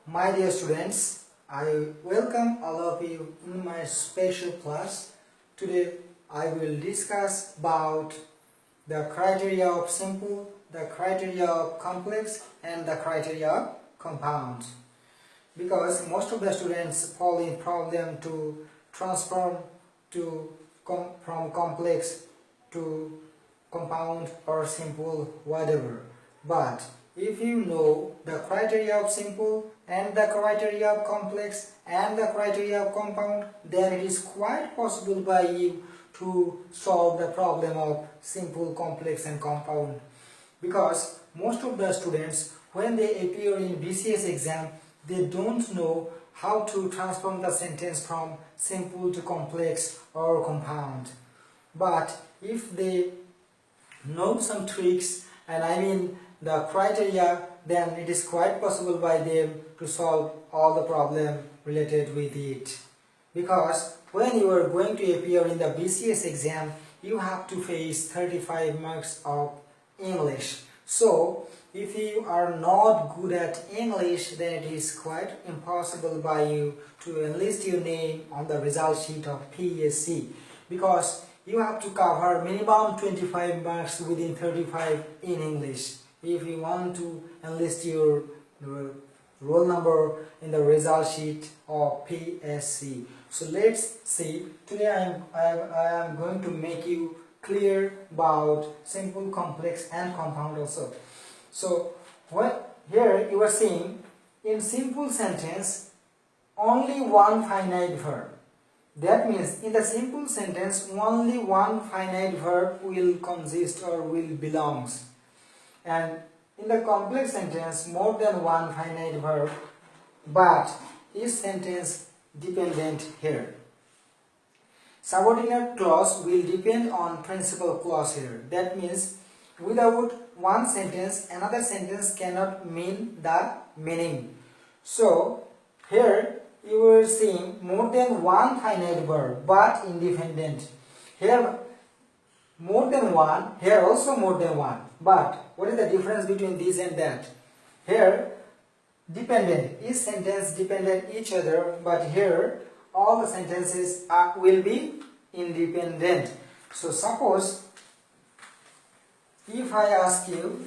My dear students, I welcome all of you in my special class. Today, I will discuss about the criteria of simple, the criteria of complex, and the criteria of compound. Because most of the students fall in problem to transform from complex to compound or simple, whatever. But if you know the criteria of simple and the criteria of complex and the criteria of compound, then it is quite possible by you to solve the problem of simple, complex and compound. Because most of the students, when they appear in BCS exam, they don't know how to transform the sentence from simple to complex or compound. But if they know some tricks, and I mean the criteria, then it is quite possible by them to solve all the problem related with it. Because when you are going to appear in the BCS exam, you have to face 35 marks of English. So if you are not good at English, then it is quite impossible by you to enlist your name on the result sheet of PSC, because you have to cover minimum 25 marks within 35 in English if you want to enlist your roll number in the result sheet of PSC. So let's see. Today I am going to make you clear about simple, complex and compound also. So what here you are seeing, in simple sentence only one finite verb. That means in the simple sentence only one finite verb will consist or will belongs. And in the complex sentence more than one finite verb, but each sentence dependent here. Subordinate clause will depend on principal clause here. That means without one sentence another sentence cannot mean the meaning. So here you are seeing more than one finite verb but independent. Here more than one, here also more than one. But what is the difference between this and that? Here dependent, each sentence dependent each other, but here all the sentences will be independent. So suppose if I ask you,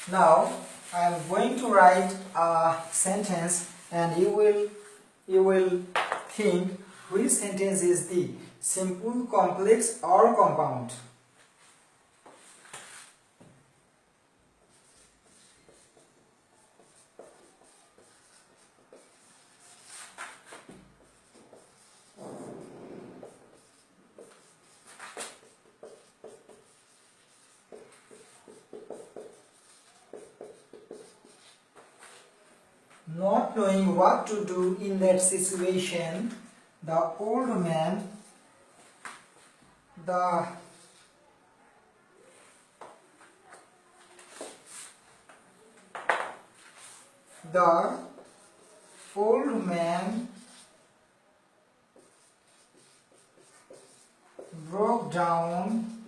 now I am going to write a sentence and you will think which sentence is the simple, complex or compound. Not knowing what to do in that situation, the old man, the old man broke down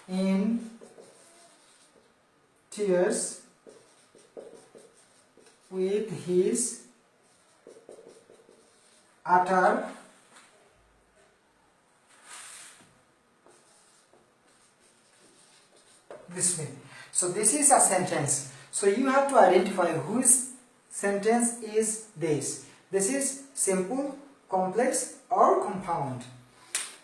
in tears with his utter dismay. So this is a sentence. So you have to identify whose sentence is this. This is simple, complex or compound.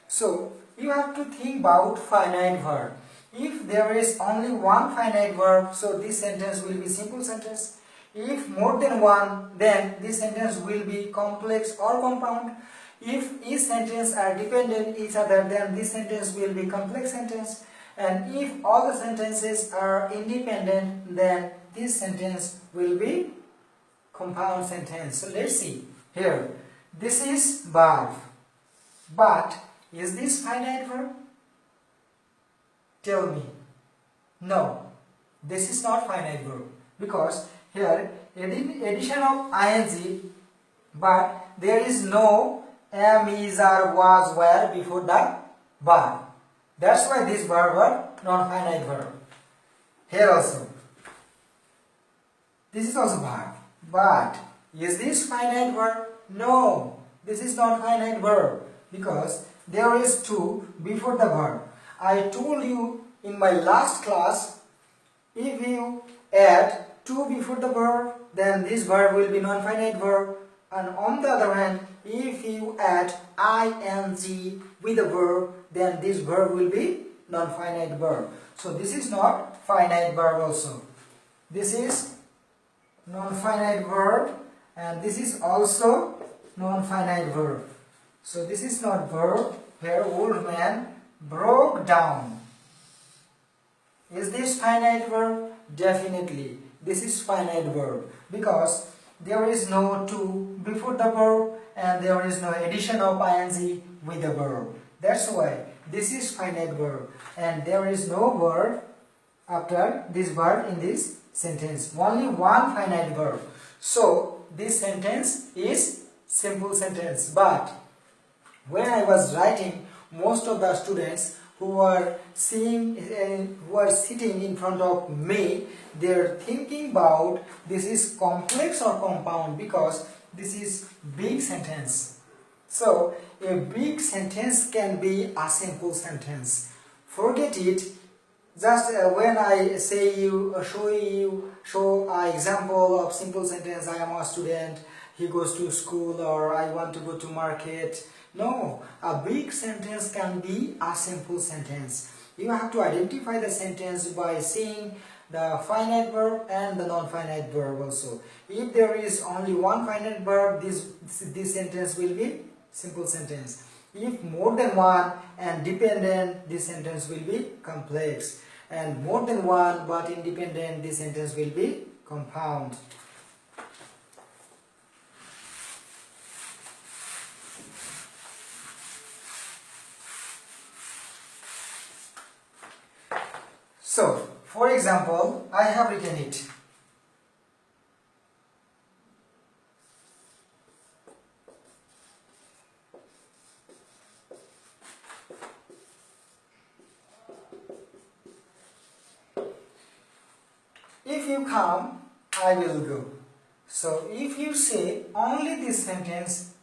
So you have to think about finite verb. If there is only one finite verb, so this sentence will be simple sentence. If more than one, then this sentence will be complex or compound. If each sentence are dependent each other, then this sentence will be complex sentence. And if all the sentences are independent, then this sentence will be compound sentence. So let's see here. This is verb, but is this finite verb? Tell me. No, this is not finite verb, because here addition of ing, but there is no am, is, are, was, were before the verb. That's why this verb are non-finite verb. Here also. This is also verb. But is this finite verb? No, this is not finite verb because there is to before the verb. I told you in my last class, if you add to before the verb, then this verb will be non-finite verb. And on the other hand, if you add ing with the verb, then this verb will be non-finite verb. So this is not finite verb also. This is non-finite verb and this is also non-finite verb. So this is not verb. Here old man broke down. Is this finite verb? Definitely. This is finite verb because there is no to before the verb and there is no addition of ing with the verb. That's why this is finite verb and there is no verb after this verb in this sentence. Only one finite verb. So this sentence is simple sentence. But when I was writing, most of the students who are sitting in front of me, they're thinking about this is complex or compound because this is big sentence. So a big sentence can be a simple sentence. Forget it. Just when I show an example of simple sentence, I am a student, he goes to school, or I want to go to market. No, a big sentence can be a simple sentence. You have to identify the sentence by seeing the finite verb and the non-finite verb also. If there is only one finite verb, this sentence will be simple sentence. If more than one and dependent, this sentence will be complex. And more than one but independent, this sentence will be compound. So, for example, I have written it. If you come, I will go. So, if you say only this sentence,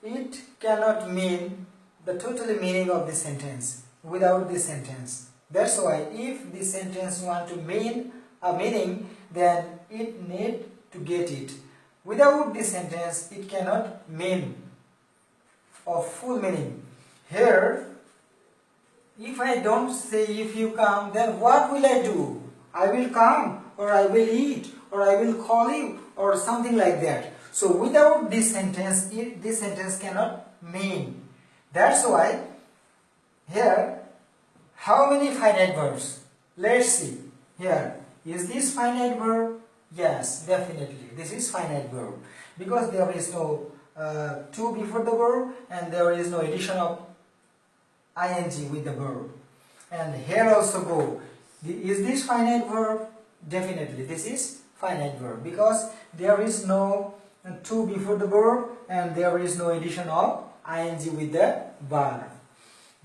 it cannot mean the total meaning of the sentence without this sentence. That's why if this sentence want to mean a meaning, then it need to get it. Without this sentence, it cannot mean a full meaning. Here, if I don't say if you come, then what will I do? I will come, or I will eat, or I will call you, or something like that. So without this sentence cannot mean. That's why here, how many finite verbs? Let's see. Here, is this finite verb? Yes, definitely. This is finite verb because there is no to before the verb and there is no addition of ing with the verb. And here also go. Is this finite verb? Definitely. This is finite verb because there is no to before the verb and there is no addition of ing with the verb.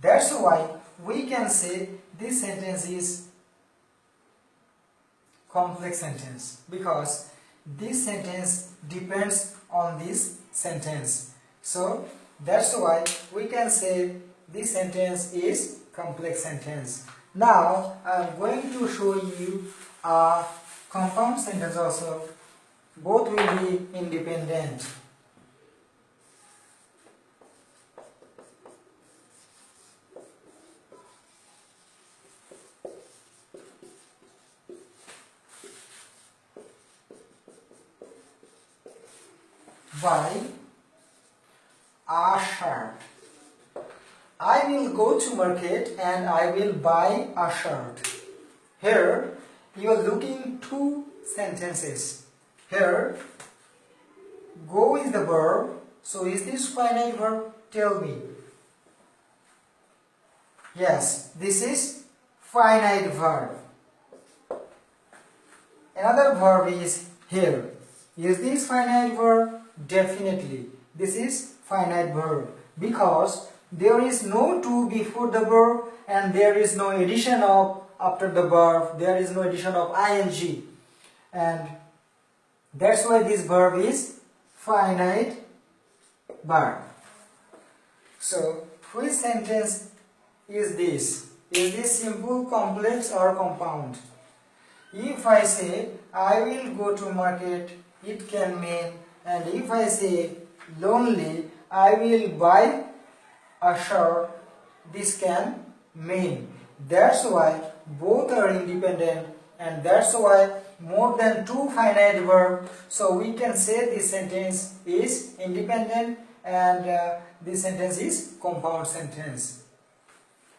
That's why we can say this sentence is complex sentence because this sentence depends on this sentence. So that's why we can say this sentence is complex sentence. Now I am going to show you a compound sentence also. Both will be independent. Buy a shirt. I will go to market and I will buy a shirt. Here you are looking two sentences. Here go is the verb. So is this finite verb? Tell me. Yes, this is finite verb. Another verb is here. Is this finite verb? Definitely. This is finite verb because there is no to before the verb and there is no addition of after the verb, there is no addition of ing, and that's why this verb is finite verb. So which sentence is this? Is this simple, complex or compound? If I say I will go to market, it can mean, and if I say lonely, I will buy a shirt, this can mean. That's why both are independent, and that's why more than two finite verbs. So we can say this sentence is independent, and this sentence is compound sentence.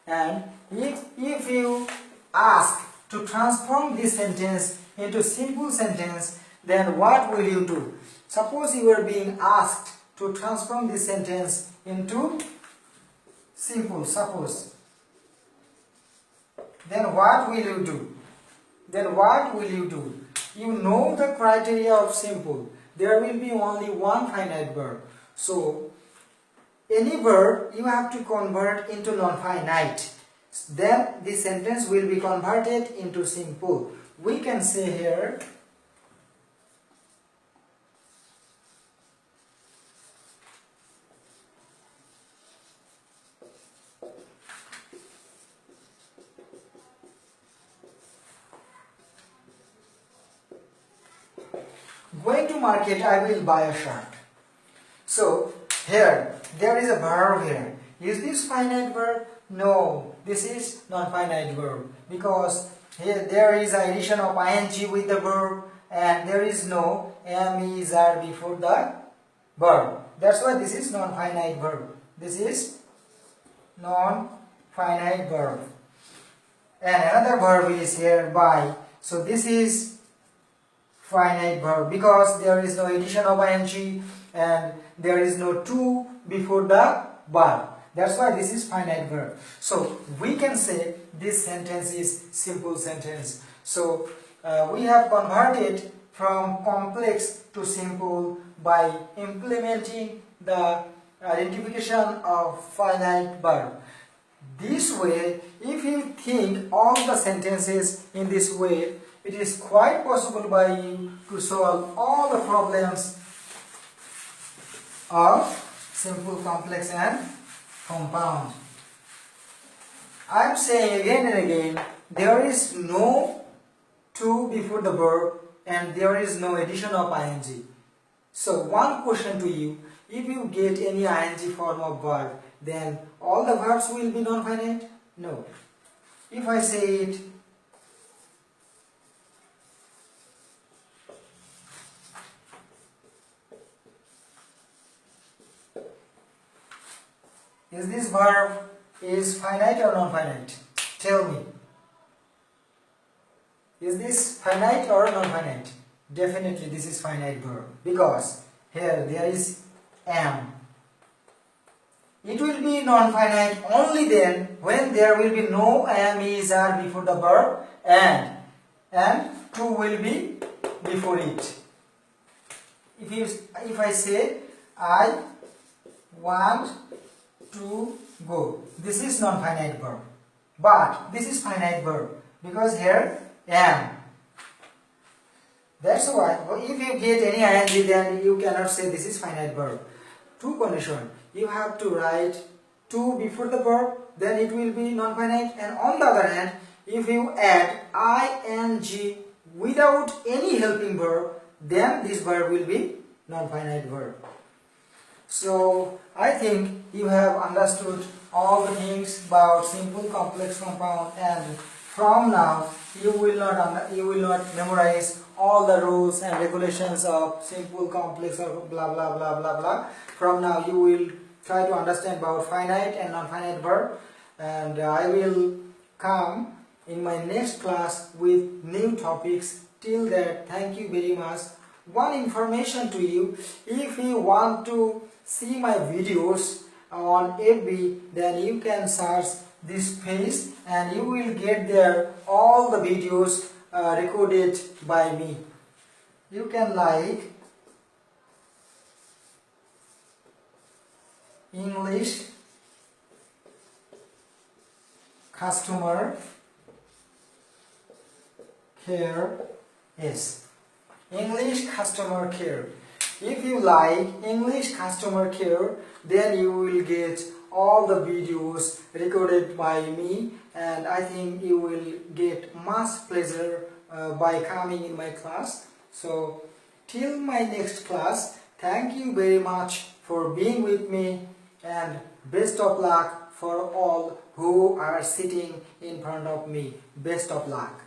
And if you ask to transform this sentence into simple sentence, then what will you do? Suppose you are being asked to transform this sentence into simple, suppose. Then what will you do? You know the criteria of simple. There will be only one finite verb. So any verb you have to convert into non-finite. Then this sentence will be converted into simple. We can say here, going to market, I will buy a shirt. So here, there is a verb here. Is this finite verb? No, this is non-finite verb, because here there is addition of ing with the verb, and there is no am, is, are before the verb. That's why this is non-finite verb. This is non-finite verb. And another verb is here, buy. So this is finite verb, because there is no addition of ing and there is no to before the verb. That's why this is finite verb. So we can say this sentence is simple sentence. So we have converted from complex to simple by implementing the identification of finite verb. This way, if you think all the sentences in this way, it is quite possible by you to solve all the problems of simple, complex and compound. I am saying again and again, there is no to before the verb and there is no addition of ing. So one question to you, if you get any ing form of verb, then all the verbs will be non-finite? No. If I say it, is this verb is finite or non-finite? Tell me. Is this finite or non-finite? Definitely this is finite verb, because here there is am. It will be non-finite only then when there will be no am, is, are before the verb, and to will be before it. If I say I want to go, this is non-finite verb, but this is finite verb because here am. That's why if you get any ing, then you cannot say this is finite verb. Two conditions. You have to write to before the verb, then it will be non-finite, and on the other hand, if you add ing without any helping verb, then this verb will be non-finite verb. So I think you have understood all the things about simple, complex, compound, and from now you will not memorize all the rules and regulations of simple, complex, or blah blah blah blah blah. From now you will try to understand about finite and non-finite verb, and I will come in my next class with new topics. Till that, thank you very much. One information to you, if you want to see my videos on FB, then you can search this page and you will get there all the videos recorded by me. You can like English customer here is English customer care. If you like English customer care, then you will get all the videos recorded by me, and I think you will get much pleasure by coming in my class. So till my next class, thank you very much for being with me, and best of luck for all who are sitting in front of me. Best of luck.